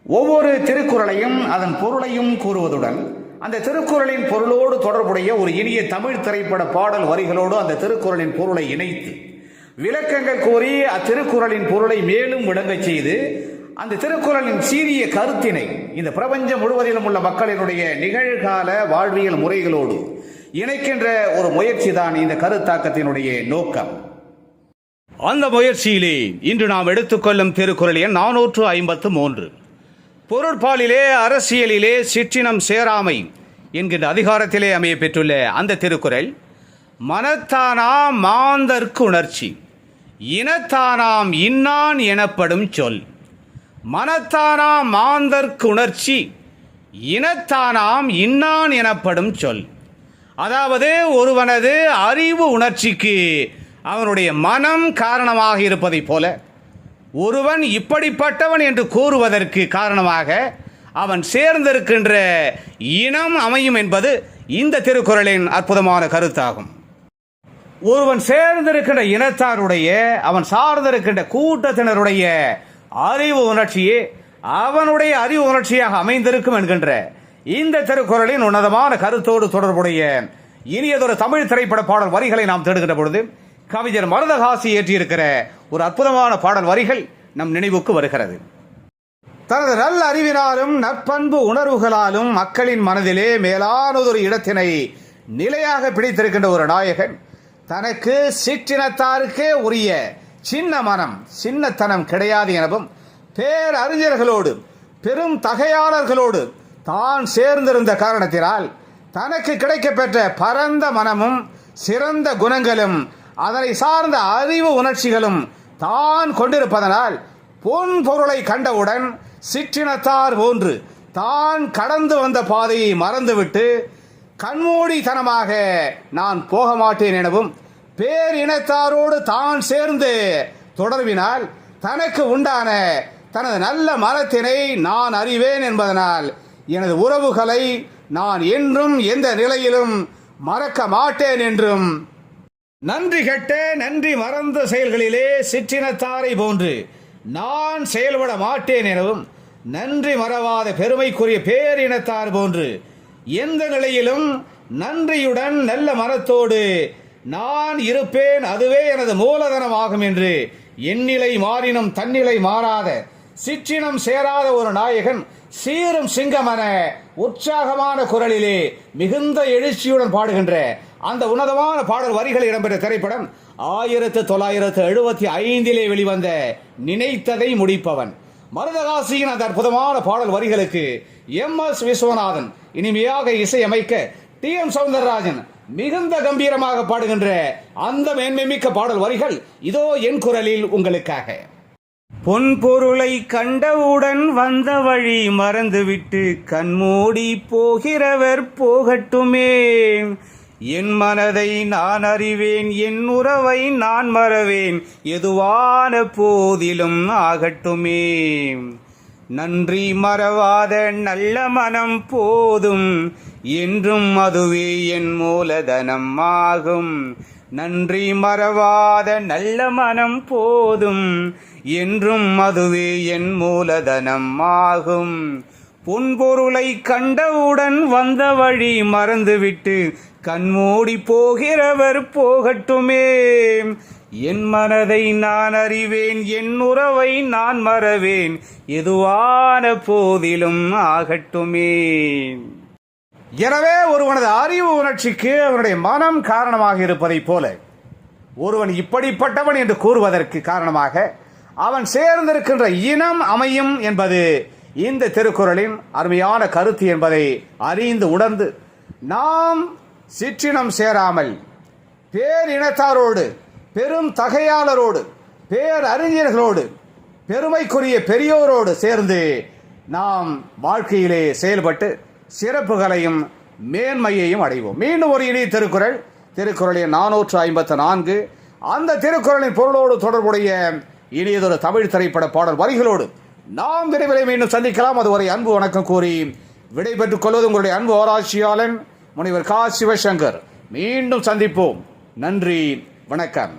ஒவ்வொரு திருக்குறளையும் அதன் பொருளையும் கூறுவதுடன் அந்த திருக்குறளின் பொருளோடு தொடர்புடைய ஒரு இனிய தமிழ் திரைப்பட பாடல் வரிகளோடு அந்த திருக்குறளின் பொருளை இணைத்து விளக்கங்கள் கூறி அத்திருக்குறளின் பொருளை மேலும் விளங்கச் செய்து அந்த திருக்குறளின் சீரிய கருத்தினை இந்த பிரபஞ்சம் முழுவதிலும் உள்ள மக்களினுடைய நிகழ்கால வாழ்வியல் முறைகளோடு இணைக்கின்ற ஒரு முயற்சி தான் இந்த கருத்தாக்கத்தினுடைய நோக்கம். அந்த முயற்சியிலே இன்று நாம் எடுத்துக்கொள்ளும் திருக்குறள் எண் 453. பொருட்பாலிலே அரசியலிலே சிற்றினம் சேராமை என்கின்ற அதிகாரத்திலே அமைய பெற்றுள்ள அந்த திருக்குறள், மனத்தானாம் மாந்தர்க்கு உணர்ச்சி, இனத்தானாம் இன்னான் எனப்படும் சொல். மனத்தானாம் மாந்தர்க்கு உணர்ச்சி, இனத்தானாம் இன்னான் எனப்படும் சொல். அதாவது ஒருவனது அறிவு உணர்ச்சிக்கு அவனுடைய மனம் காரணமாக இருப்பதைப் போல ஒருவன் இப்படிப்பட்டவன் என்று கூறுவதற்கு காரணமாக அவன் சேர்ந்திருக்கின்ற இனம் அமையும் என்பது இந்த திருக்குறளின் அற்புதமான கருத்தாகும். ஒருவன் சேர்ந்திருக்கின்ற இனத்தாருடைய, அவன் சார்ந்திருக்கின்ற கூட்டத்தினருடைய அறிவு உணர்ச்சியே அவனுடைய அறிவு உணர்ச்சியாக அமைந்திருக்கும் என்கின்ற இந்த திருக்குறளின் உன்னதமான கருத்தோடு தொடர்புடைய இனியதொரு தமிழ் திரைப்பட பாடல் வரிகளை நாம் தேடுகின்ற பொழுது கவிஞர் மருதகாசி ஏற்றியிருக்கிற ஒரு அற்புதமான பாடல் வரிகள் நம் நினைவுக்கு வருகிறது. தனது நல்ல அறிவினாலும் நற்பண்பு உணர்வுகளாலும் மக்களின் மனதிலே மேலானதொரு இடத்தினை நிலையாக பிடித்திருக்கின்ற ஒரு நாயகன் தனக்கு சிற்றினத்தாருக்கே உரிய சின்ன மனம், சின்னத்தனம் கிடையாது எனவும் பேரறிஞர்களோடு பெரும் தகையாளர்களோடு தான் சேர்ந்திருந்த காரணத்தினால் தனக்கு கிடைக்கப்பெற்ற பரந்த மனமும் சிறந்த குணங்களும் அதனை சார்ந்த அறிவு உணர்ச்சிகளும் தான் கொண்டிருப்பதனால் பொன் பொருளை கண்டவுடன் சிற்றினத்தார் போன்று தான் கடந்து வந்த பாதையை மறந்துவிட்டு கண்மூடித்தனமாக நான் போக மாட்டேன் எனவும் பேரினத்தாரோடு தான் சேர்ந்து தொடர்பினால் தனக்கு உண்டான தனது நல்ல மனத்தினை நான் அறிவேன் என்பதனால் எனது உறவுகளை நான் என்றும் எந்த நிலையிலும் மறக்க மாட்டேன் என்றும், நன்றி கெட்ட நன்றி மறந்த செயல்களிலே சிற்றினத்தாரை போன்று நான் செயல்பட மாட்டேன் எனவும், நன்றி மறவாத பெருமைக்குரிய பேரினத்தார் போன்று எந்த நிலையிலும் நன்றியுடன் நல்ல மனத்தோடு நான் இருப்பேன், அதுவே எனது மூலதனமாகும் என்று எந்நிலை மாறினும் தன்னிலை மாறாத சிற்றினம் சேராத ஒரு நாயகன் சீரும் சிங்கமென உற்சாகமான குரலிலே மிகுந்த எழுச்சியுடன் பாடுகின்ற அந்த உன்னதமான பாடல் வரிகள் இடம்பெற்ற திரைப்படம் 1975 வெளிவந்த நினைத்ததை முடிப்பவன். மருதகாசியின் அந்த அற்புதமான பாடல் வரிகளுக்கு MS விஸ்வநாதன் இனிமையாக இசையமைக்க TM சௌந்தரராஜன் மிகுந்த கம்பீரமாக பாடுகின்ற அந்த மேன்மைமிக்க பாடல் வரிகள் இதோ என் குரலில் உங்களுக்காக. பொன் பொருளை கண்டவுடன் வந்த வழி மறந்துவிட்டு கண்மூடி போகிறவர் போகட்டுமே, என் மனதை நான் அறிவேன், என் உறவை நான் மறவேன், எதுவான போதிலும் ஆகட்டுமே. நன்றி மறவாத நல்ல மனம் போதும், என்றும் அதுவே என் மூலதனம் ஆகும். நன்றி மறவாத நல்ல மனம் போதும், என்றும் அதுவே என் மூலதனம் ஆகும். பொன்பொருளை கண்டவுடன் வந்த வழி மறந்துவிட்டு கண்மூடி போகிறவர் போகட்டுமே, என் மனதை நான் அறிவேன், என் உறவை நான் மறவேன், எதுவான போதிலும் ஆகட்டுமே. எனவே ஒருவனது அறிவு உணர்ச்சிக்கு அவனுடைய மனம் காரணமாக இருப்பதைப் போல ஒருவன் இப்படிப்பட்டவன் என்று கூறுவதற்கு காரணமாக அவன் சேர்ந்திருக்கின்ற இனம் அமையும் என்பது இந்த திருக்குறளின் அருமையான கருத்து என்பதை அறிந்து உணர்ந்து நாம் சிற்றினம் சேராமல் பேரினத்தாரோடு பெரும் தகையாளரோடு பேரறிஞர்களோடு பெருமைக்குரிய பெரியோரோடு சேர்ந்து நாம் வாழ்க்கையிலே செயல்பட்டு சிறப்புகளையும் மேன்மையையும் அடைவோம். மீண்டும் ஒரு இனிய திருக்குறள், திருக்குறள் 454. அந்த திருக்குறளின் பொருளோடு தொடர்புடைய இனியதொரு தமிழ் திரைப்பட பாடல் வரிகளோடு நாம் விரைவில் மீண்டும் சந்திக்கலாம். அதுவரை அன்பு வணக்கம் கூறி விடைபெற்றுக் கொள்வது உங்களுடைய அன்பு ஆராய்ச்சியாளன் முனைவர் கா. சிவசங்கர். மீண்டும் சந்திப்போம். நன்றி, வணக்கம்.